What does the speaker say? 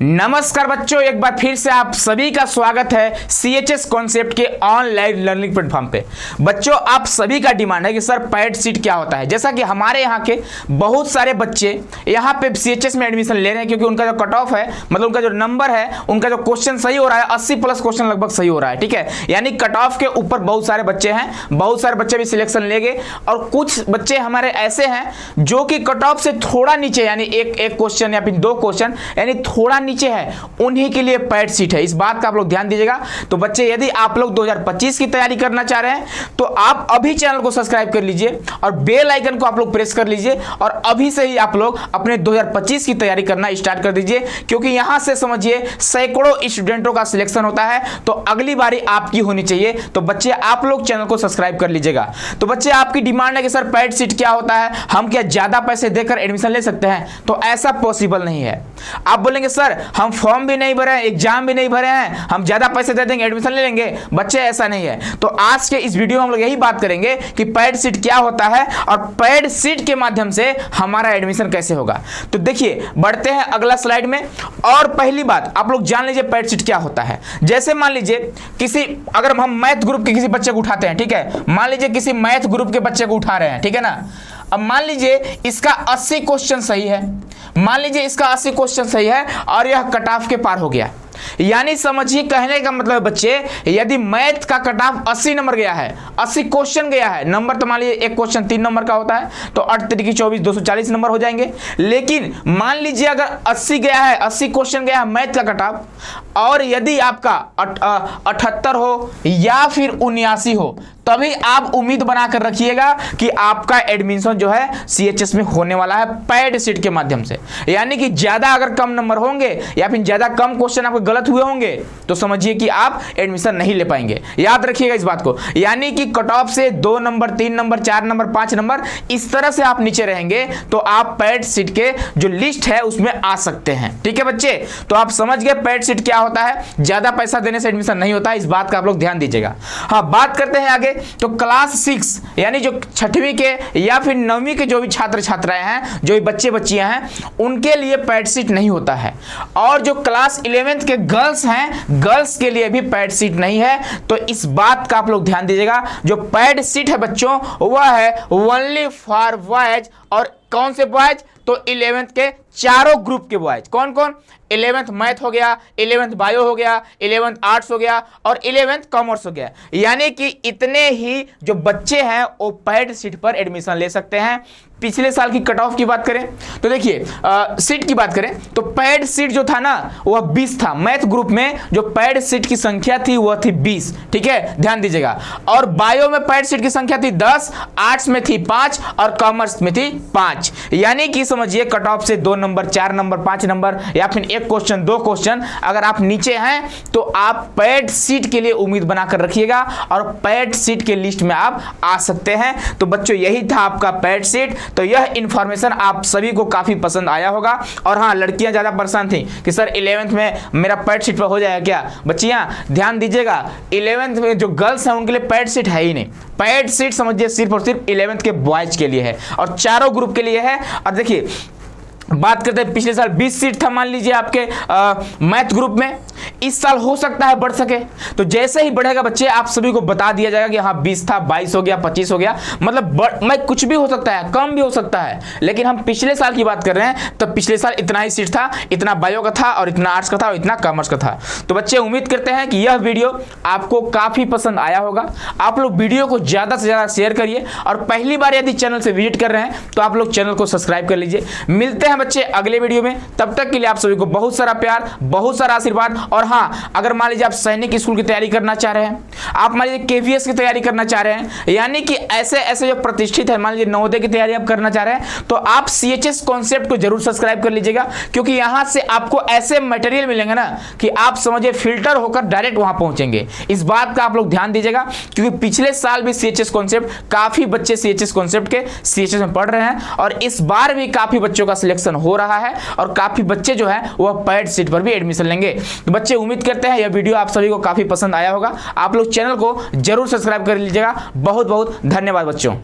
नमस्कार बच्चों, एक बार फिर से आप सभी का स्वागत है सीएचएस कॉन्सेप्ट के ऑनलाइन लर्निंग प्लेटफॉर्म पे। बच्चों, आप सभी का डिमांड है कि सर पैड सीट क्या होता है। जैसा कि हमारे यहाँ के बहुत सारे बच्चे यहाँ पे सीएचएस में एडमिशन ले रहे हैं, क्योंकि उनका जो कट ऑफ है, मतलब उनका जो नंबर है, उनका जो क्वेश्चन सही हो रहा है, 80 प्लस क्वेश्चन लगभग सही हो रहा है। ठीक है, यानी कट ऑफ के ऊपर बहुत सारे बच्चे हैं, बहुत सारे बच्चे भी सिलेक्शन लेंगे। और कुछ बच्चे हमारे ऐसे हैं जो कि कट ऑफ से थोड़ा नीचे, यानी एक क्वेश्चन या फिर 2 क्वेश्चन यानी थोड़ा नीचे है, उन्हीं के लिए पैड सीट है। इस बात का आप लोग ध्यान दीजिएगा। तो बच्चे, यदि आप लोग 2025 की तैयारी करना चाह रहे हैं तो आप अभी चैनल को सब्सक्राइब कर लीजिए और बेल आइकन को आप लोग प्रेस कर लीजिए और अभी से ही आप लोग अपने 2025 की तैयारी करना स्टार्ट कर दीजिए, क्योंकि यहां से समझिए सैकड़ों स्टूडेंटों का सिलेक्शन होता है, तो अगली बारी आपकी होनी चाहिए। तो बच्चे, आप लोग चैनल को सब्सक्राइब कर लीजिएगा। तो बच्चे, आपकी डिमांड है कि सर पैड सीट क्या होता है, हम क्या ज्यादा पैसे देकर एडमिशन ले सकते हैं? तो ऐसा पॉसिबल नहीं है। आप बोलेंगे सर हम फॉर्म भी नहीं भरे हैं, एग्जाम भी नहीं भरे हैं, हम ज्यादा पैसे दे देंगे एडमिशन ले लेंगे। बच्चे, ऐसा नहीं है। तो आज के इस वीडियो में हम लोग यही बात करेंगे कि पैड सीट क्या होता है और पैड सीट के माध्यम से हमारा एडमिशन कैसे होगा। तो देखिए, बढ़ते हैं अगला स्लाइड में। और पहली बात आप लोग जान लीजिए पैड सीट क्या होता है। जैसे मान लीजिए अगर हम मैथ ग्रुप के किसी बच्चे को उठाते हैं, ठीक है, मान लीजिए किसी मैथ ग्रुप के बच्चे को उठा रहे हैं, ठीक है ना। अब मान लीजिए इसका 80 क्वेश्चन सही है, मान लीजिए इसका 80 क्वेश्चन सही है और यह कट ऑफ के पार हो गया। यानी समझिए, कहने का मतलब बच्चे, यदि मैथ का कट ऑफ 80 नंबर गया है, 80 क्वेश्चन गया है, नंबर तो मान लीजिए एक क्वेश्चन 3 नंबर का होता है, तो 8 3 24 240 नंबर हो जाएंगे। लेकिन मान लीजिए अगर 80 गया है, 80 क्वेश्चन गया है मैथ का कट ऑफ, और यदि आपका 78 हो या फिर 79 हो, तभी आप उम्मीद बनाकर रखिएगा कि आपका एडमिशन जो है सीएचएस में होने वाला है पैड सीट के माध्यम से। यानी कि ज्यादा अगर कम नंबर होंगे या फिर ज्यादा कम क्वेश्चन आपके गलत हुए होंगे तो समझिए कि आप एडमिशन नहीं ले पाएंगे। याद रखिएगा इस बात को। यानी कि कट ऑफ से 2 नंबर 3 नंबर 4 नंबर 5 नंबर इस तरह से आप नीचे रहेंगे तो आप पैड सीट के जो लिस्ट है उसमें आ सकते हैं। ठीक है बच्चे, तो आप समझ गए पैड सीट क्या होता है। ज्यादा पैसा देने से एडमिशन नहीं होता है, इस बात का आप लोग ध्यान दीजिएगा। हाँ, बात करते हैं आगे। तो क्लास 6 यानी जो 6वीं के या फिर 9वीं के जो भी छात्र छात्राएं हैं, जो भी बच्चे बच्चियां हैं, उनके लिए पैड सीट नहीं होता है। और जो क्लास 11th के गर्ल्स हैं, गर्ल्स के लिए भी पैड सीट नहीं है। तो इस बात का आप लोग ध्यान दीजिएगा। जो पैड सीट है बच्चों, वह है ओनली फॉर बॉयज। और कौन से बॉयज? तो 11th के चारों ग्रुप के बॉयज। कौन कौन? 11th मैथ हो गया, 11th बायो हो गया, 11th आर्ट्स हो गया और 11th कॉमर्स हो गया। यानी कि इतने ही जो बच्चे हैं वो पैड सीट पर एडमिशन ले सकते हैं। पिछले साल की कट ऑफ की बात करें तो देखिए, सीट की बात करें तो पैड सीट जो था ना वह 20 था। मैथ ग्रुप में जो पैड सीट की संख्या थी वह थी 20। ठीक है, ध्यान दीजिएगा। और बायो में पैड सीट की संख्या थी 10, आर्ट्स में थी 5 और कॉमर्स में थी 5। यानी कि समझिए कट ऑफ से 2 नंबर 4 नंबर 5 नंबर या फिर 1 क्वेश्चन 2 क्वेश्चन अगर आप नीचे हैं तो आप पैड सीट के लिए उम्मीद बनाकर रखिएगा और पैड सीट के लिस्ट में आप आ सकते हैं। तो बच्चों, यही था आपका पैड सीट। तो यह इंफॉर्मेशन आप सभी को काफी पसंद आया होगा। और हाँ, लड़कियां ज्यादा परेशान थी कि सर 11th में मेरा पैड सीट पर हो जाएगा क्या। बच्चियां ध्यान दीजिएगा, 11th में जो गर्ल्स हैं उनके लिए पैड सीट है ही नहीं। पैड सीट समझिए सिर्फ और सिर्फ 11th के बॉयज के लिए है और चारों ग्रुप के लिए है। और देखिए, बात करते हैं पिछले साल 20 सीट था मान लीजिए आपके मैथ ग्रुप में। इस साल हो सकता है बढ़ सके। तो जैसे ही बढ़ेगा बच्चे, आप सभी को बता दिया जाएगा कि हाँ 20 था 22 हो गया 25 हो गया। मतलब मैं कुछ भी हो सकता है, कम भी हो सकता है। लेकिन हम पिछले साल की बात कर रहे हैं तो पिछले साल इतना ही सीट था, इतना बायो का था और इतना आर्ट्स का था और इतना कॉमर्स का था। तो बच्चे, उम्मीद करते हैं कि यह वीडियो आपको काफी पसंद आया होगा। आप लोग वीडियो को ज्यादा से ज्यादा शेयर करिए और पहली बार यदि चैनल से विजिट कर रहे हैं तो आप लोग चैनल को सब्सक्राइब कर लीजिए। मिलते हैं बच्चे अगले वीडियो में। तब तक के लिए आप सभी को बहुत सारा प्यार, बहुत सारा आशीर्वाद। और हाँ, अगर मान लीजिए आप सैनिक स्कूल की तैयारी करना चाह रहे हैं, आप मान लीजिए केवीएस की तैयारी करना चाह रहे हैं, यानी कि ऐसे ऐसे जो प्रतिष्ठित है, मान लीजिए नवोदय की तैयारी आप करना चाह रहे हैं, तो आप सीएचएस कॉन्सेप्ट को जरूर सब्सक्राइब कर लीजिएगा। क्योंकि यहां से आपको ऐसे मटेरियल मिलेंगे ना कि आप समझिए फिल्टर होकर डायरेक्ट वहां पहुंचेंगे। इस बात का आप लोग ध्यान दीजिएगा, क्योंकि पिछले साल भी सीएचएस कॉन्सेप्ट काफी बच्चे सीएचएस कॉन्सेप्ट के सीएचएस में पढ़ रहे हैं और इस बार भी काफी बच्चों का सिलेक्शन हो रहा है और काफी बच्चे जो है वह पैड सीट पर भी एडमिशन लेंगे। तो बच्चे, उम्मीद करते हैं यह वीडियो आप सभी को काफी पसंद आया होगा। आप लोग चैनल को जरूर सब्सक्राइब कर लीजिएगा। बहुत बहुत धन्यवाद बच्चों।